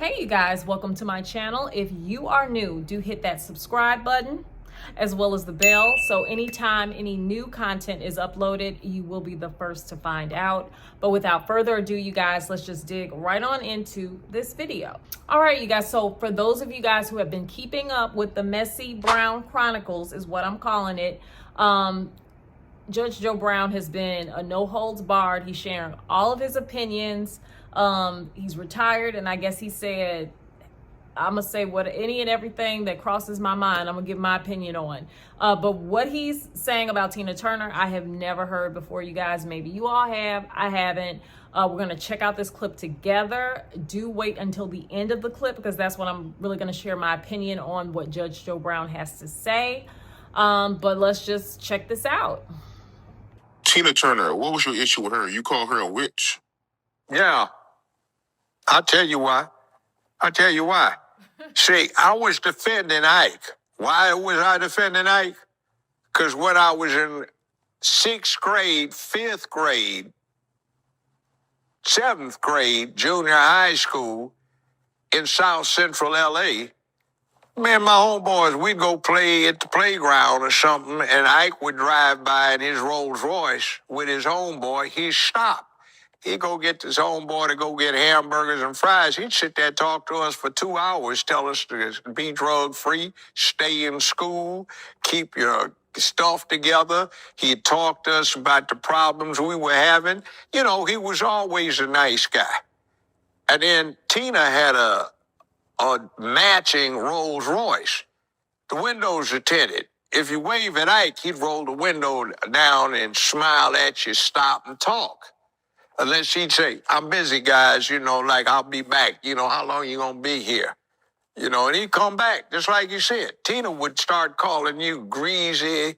Hey you guys, welcome to my channel. If you are new, do hit that subscribe button as well as the bell, so anytime any new content is uploaded, you will be the first to find out. But without further ado, you guys, let's just dig right on into this video. All right, you guys, so for those of you guys who have been keeping up with the Messy Brown Chronicles, is what I'm calling it, Judge Joe Brown has been a no holds barred. He's sharing all of his opinions. He's retired, and I guess he said, I'm gonna say what any and everything that crosses my mind, I'm gonna give my opinion on. But what he's saying about Tina Turner, I have never heard before, you guys. Maybe you all have. I haven't. We're gonna check out this clip together. Do wait until the end of the clip, because that's when I'm really gonna share my opinion on what Judge Joe Brown has to say. But let's just check this out. Tina Turner, what was your issue with her? You call her a witch? Yeah. I'll tell you why. See, I was defending Ike. Why was I defending Ike? Because when I was in 6th grade, 5th grade, 7th grade, junior high school in South Central LA, me and my homeboys, we'd go play at the playground or something, and Ike would drive by in his Rolls Royce with his homeboy. He'd stop. He'd go get his homeboy to go get hamburgers and fries. He'd sit there and talk to us for 2 hours, tell us to be drug-free, stay in school, keep your stuff together. He'd talk to us about the problems we were having. You know, he was always a nice guy. And then Tina had a matching Rolls Royce. The windows are tinted. If you wave at Ike, he'd roll the window down and smile at you, stop and talk. Unless he'd say, I'm busy, guys, like I'll be back. How long you gonna be here? And he'd come back, just like you said. Tina would start calling you greasy,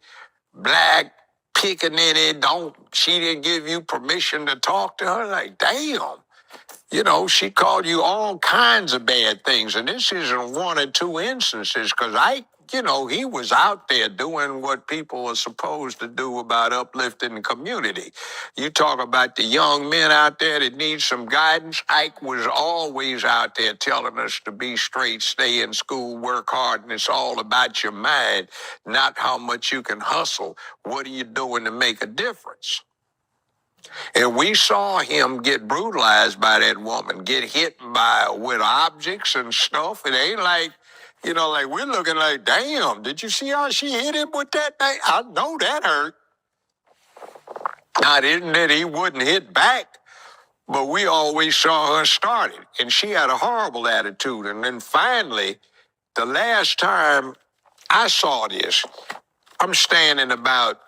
black, pickaninny, she didn't give you permission to talk to her. Like, damn. She called you all kinds of bad things. And this isn't one or two instances, because he was out there doing what people are supposed to do about uplifting the community. You talk about the young men out there that need some guidance. Ike was always out there telling us to be straight, stay in school, work hard, and it's all about your mind, not how much you can hustle. What are you doing to make a difference? And we saw him get brutalized by that woman, get hit with objects and stuff. It ain't like, like we're looking like, damn, did you see how she hit him with that thing? I know that hurt. I didn't that he wouldn't hit back, but we always saw her started. And she had a horrible attitude. And then finally, the last time I saw this, I'm standing about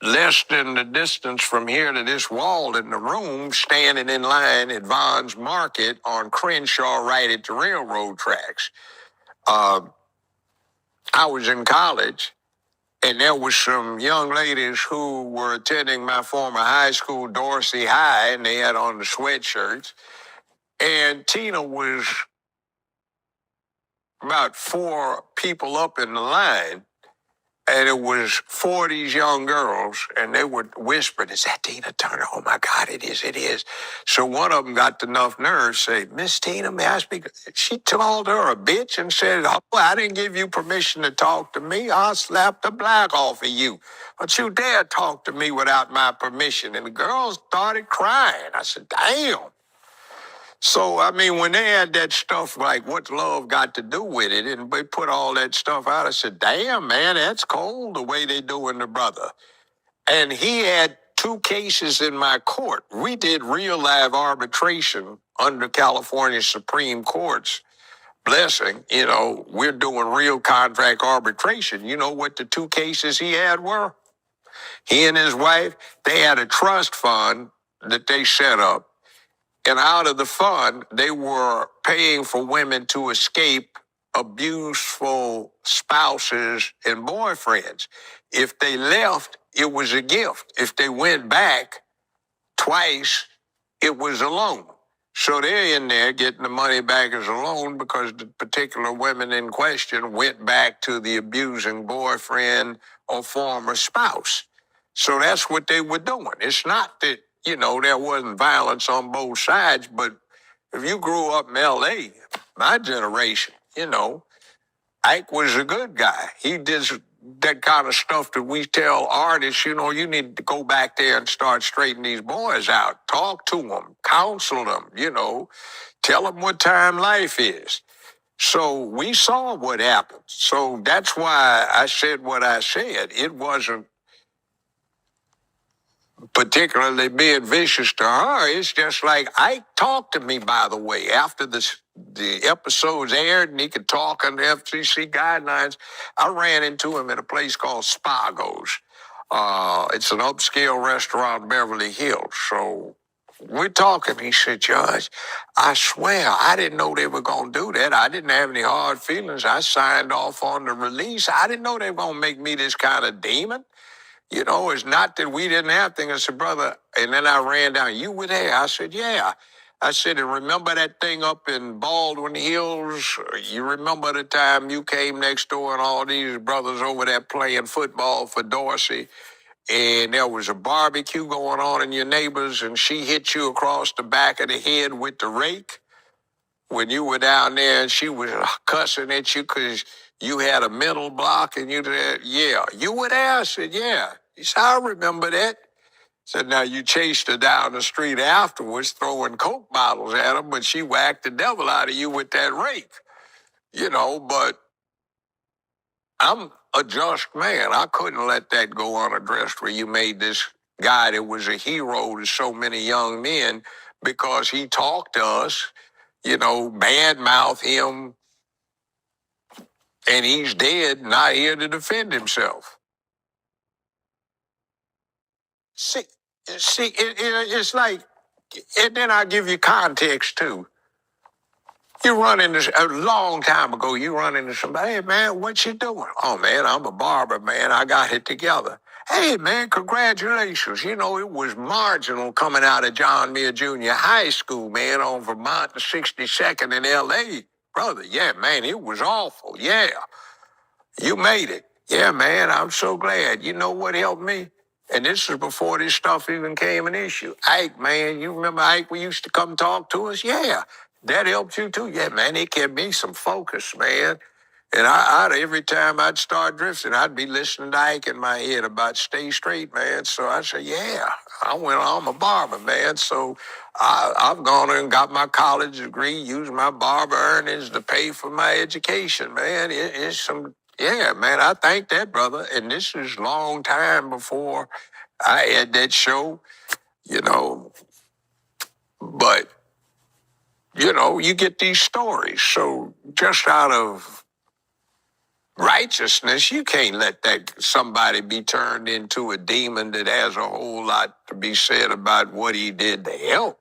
less than the distance from here to this wall in the room, standing in line at Vaughn's Market on Crenshaw, right at the railroad tracks. I was in college, and there was some young ladies who were attending my former high school, Dorsey High, and they had on the sweatshirts. And Tina was about 4 people up in the line. And it was 4 of these young girls, and they were whispering, is that Tina Turner? Oh, my God, it is. So one of them got enough nerve to say, Miss Tina, may I speak? She called her a bitch and said, oh, I didn't give you permission to talk to me. I'll slap the black off of you. Don't you dare talk to me without my permission. And the girls started crying. I said, damn. So, when they had that stuff like what's love got to do with it, and they put all that stuff out, I said, damn, man, that's cold the way they doing the brother. And he had 2 cases in my court. We did real live arbitration under California Supreme Court's blessing. We're doing real contract arbitration. You know what the 2 cases he had were? He and his wife, they had a trust fund that they set up. And out of the fund, they were paying for women to escape abuseful spouses and boyfriends. If they left, it was a gift. If they went back twice, it was a loan. So they're in there getting the money back as a loan because the particular women in question went back to the abusing boyfriend or former spouse. So that's what they were doing. It's not that there wasn't violence on both sides, but if you grew up in L.A., my generation, Ike was a good guy. He did that kind of stuff that we tell artists, you need to go back there and start straightening these boys out. Talk to them, counsel them, tell them what time life is. So we saw what happened. So that's why I said what I said. It wasn't particularly being vicious to her. It's just like Ike talked to me, by the way, after the episodes aired and he could talk under FCC guidelines. I ran into him at a place called Spago's. It's an upscale restaurant in Beverly Hills. So we're talking. He said, Judge, I swear I didn't know they were going to do that. I didn't have any hard feelings. I signed off on the release. I didn't know they were going to make me this kind of demon. It's not that we didn't have things. I said, brother, and then I ran down, you were there? I said, yeah. I said, and remember that thing up in Baldwin Hills? You remember the time you came next door and all these brothers over there playing football for Dorsey? And there was a barbecue going on in your neighbors, and she hit you across the back of the head with the rake when you were down there, and she was cussing at you because you had a mental block, and you said, yeah. You were there? I said, yeah. He said, I remember that. Said, now you chased her down the street afterwards, throwing Coke bottles at her, but she whacked the devil out of you with that rake. But I'm a just man. I couldn't let that go unaddressed where you made this guy that was a hero to so many young men because he talked to us, badmouth him, and he's dead, not here to defend himself. See, it's like, and then I give you context too. You run into, a long time ago, you run into somebody, hey man, what you doing? Oh man, I'm a barber, man, I got it together. Hey man, congratulations. It was marginal coming out of John Muir Junior High School, man, on Vermont and 62nd in LA. Brother, yeah, man, it was awful, yeah. You made it. Yeah, man, I'm so glad. You know what helped me? And this is before this stuff even became an issue. Ike, man, you remember Ike? We used to come talk to us? Yeah. That helped you too? Yeah, man, it kept me some focus, man. And I'd every time I'd start drifting, I'd be listening to Ike in my head about stay straight, man. So I said, yeah, I'm a barber, man. So I've gone and got my college degree, used my barber earnings to pay for my education, man. Yeah, man, I thank that, brother. And this is a long time before I had that show, but, you get these stories. So just out of righteousness, you can't let somebody be turned into a demon that has a whole lot to be said about what he did to help.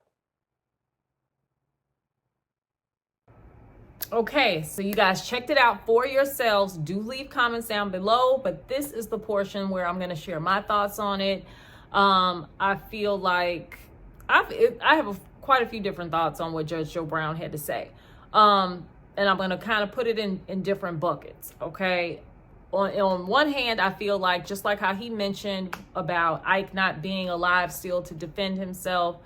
Okay, so you guys checked it out for yourselves. Do leave comments down below, but this is the portion where I'm going to share my thoughts on it. I feel like I have quite a few different thoughts on what Judge Joe Brown had to say. And I'm going to kind of put it in different buckets, okay? On one hand, I feel like, just like how he mentioned about Ike not being alive still to defend himself,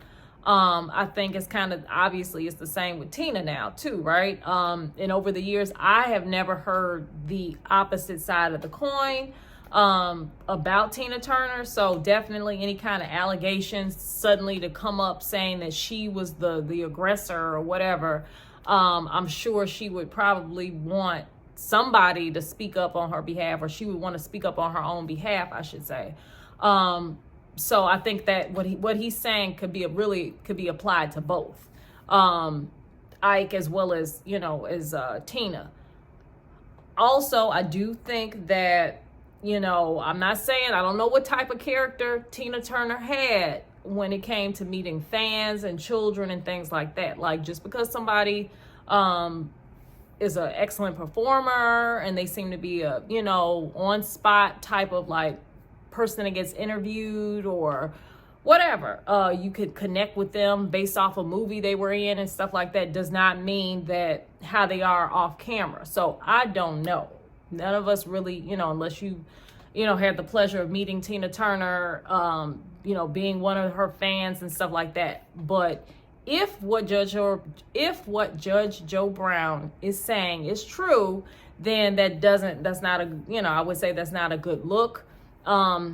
I think it's kind of, obviously it's the same with Tina now too, right? And over the years, I have never heard the opposite side of the coin about Tina Turner. So definitely any kind of allegations suddenly to come up saying that she was the aggressor or whatever, I'm sure she would probably want somebody to speak up on her behalf, or she would want to speak up on her own behalf, I should say. So I think that what he's saying could be applied to both, Ike as well as, as Tina. Also, I do think that, I'm not saying, I don't know what type of character Tina Turner had when it came to meeting fans and children and things like that. Like, just because somebody is an excellent performer and they seem to be a, on spot type of like person that gets interviewed or whatever, you could connect with them based off a movie they were in and stuff like that, does not mean that how they are off camera. So I don't know. None of us really, unless you, had the pleasure of meeting Tina Turner, being one of her fans and stuff like that. But if what Judge Joe Brown is saying is true, then that's not a, I would say that's not a good look. How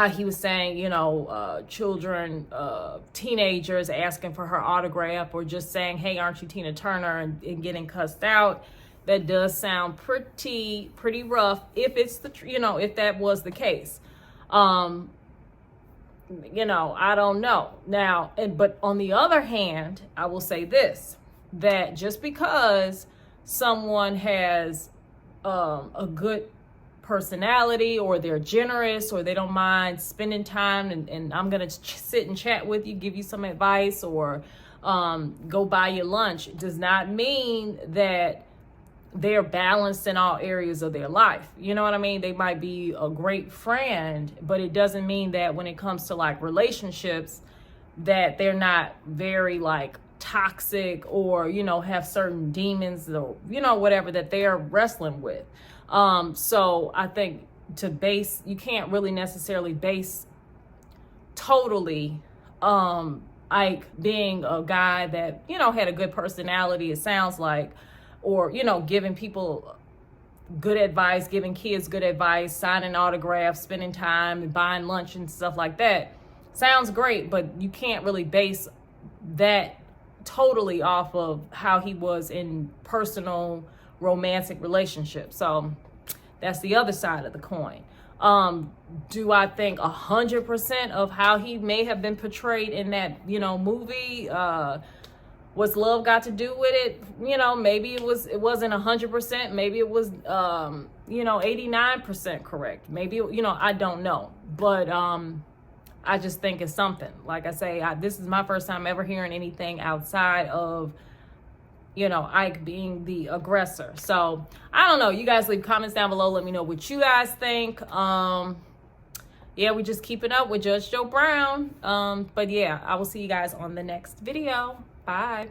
he was saying, children, teenagers asking for her autograph, or just saying, hey, aren't you Tina Turner, and getting cussed out. That does sound pretty rough if it's if that was the case. I don't know now. But on the other hand, I will say this, that just because someone has a good personality, or they're generous, or they don't mind spending time, and I'm gonna sit and chat with you, give you some advice, or go buy you lunch, does not mean that they're balanced in all areas of their life. You know what I mean? They might be a great friend, but it doesn't mean that when it comes to like relationships, that they're not very like toxic, or have certain demons, or whatever that they're wrestling with. So I think you can't really necessarily base totally Ike being a guy that had a good personality, it sounds like, or giving people good advice, giving kids good advice, signing autographs, spending time and buying lunch and stuff like that. Sounds great, but you can't really base that totally off of how he was in personal romantic relationships. So that's the other side of the coin. Do I think 100% of how he may have been portrayed in that movie, what's love got to do with it? Maybe it wasn't 100%. Maybe it was 89% correct. Maybe I don't know, but I just think it's something. Like I say, this is my first time ever hearing anything outside of Ike being the aggressor. So I don't know. You guys leave comments down below. Let me know what you guys think. Yeah, we just keeping up with Judge Joe Brown. But yeah, I will see you guys on the next video. Bye.